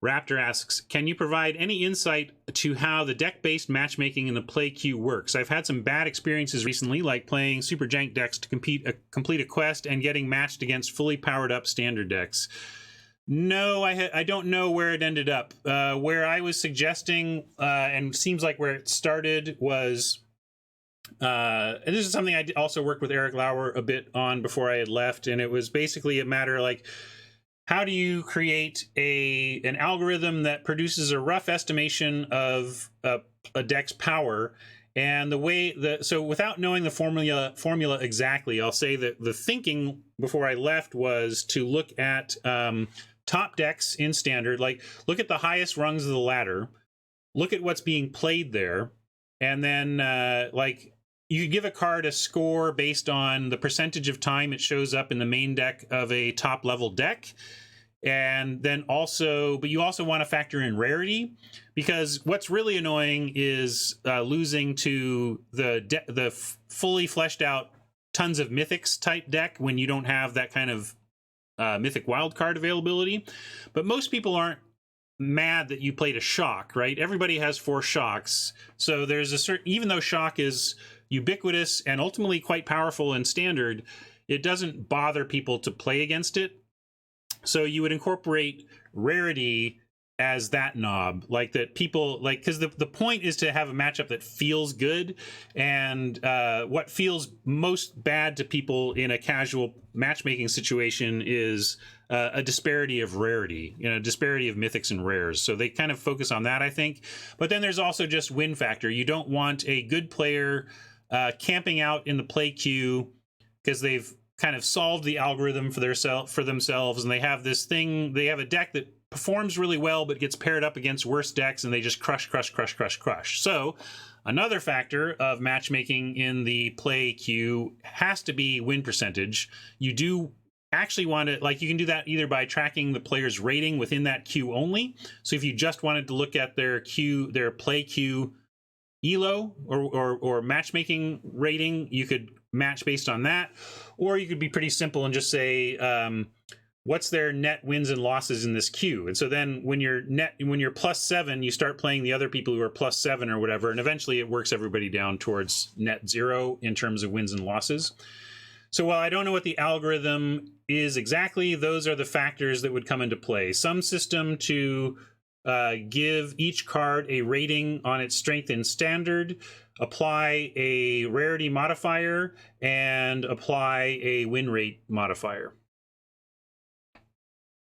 Raptor asks, can you provide any insight to how the deck-based matchmaking in the play queue works? I've had some bad experiences recently, like playing super jank decks to complete a quest and getting matched against fully powered up standard decks. No, I don't know where it ended up. Where I was suggesting, and seems like where it started, was... and this is something I also worked with Eric Lauer a bit on before I had left, and it was basically a matter like, how do you create an algorithm that produces a rough estimation of a deck's power? And the way so without knowing the formula exactly, I'll say that the thinking before I left was to look at top decks in standard, like look at the highest rungs of the ladder, look at what's being played there, and then like you could give a card a score based on the percentage of time it shows up in the main deck of a top level deck. And then also, but you also want to factor in rarity, because what's really annoying is losing to the fully fleshed out tons of mythics type deck when you don't have that kind of mythic wildcard availability. But most people aren't mad that you played a shock, right? Everybody has 4 shocks. So there's a certain, even though shock is ubiquitous and ultimately quite powerful in standard, it doesn't bother people to play against it. So you would incorporate rarity as that knob, like that people like, because the point is to have a matchup that feels good, and what feels most bad to people in a casual matchmaking situation is a disparity of rarity, disparity of mythics and rares. So they kind of focus on that, I think. But then there's also just win factor. You don't want a good player camping out in the play queue because they've kind of solved the algorithm for themselves, and they have this thing, they have a deck that performs really well but gets paired up against worse decks, and they just crush. So another factor of matchmaking in the play queue has to be win percentage. You do actually want to, like, you can do that either by tracking the player's rating within that queue only. So if you just wanted to look at their play queue elo or matchmaking rating, you could match based on that. Or you could be pretty simple and just say, what's their net wins and losses in this queue? And so then when you're +7, you start playing the other people who are +7 or whatever, and eventually it works everybody down towards net 0 in terms of wins and losses. So while I don't know what the algorithm is exactly, those are the factors that would come into play. Some system to give each card a rating on its strength in standard, apply a rarity modifier, and apply a win rate modifier.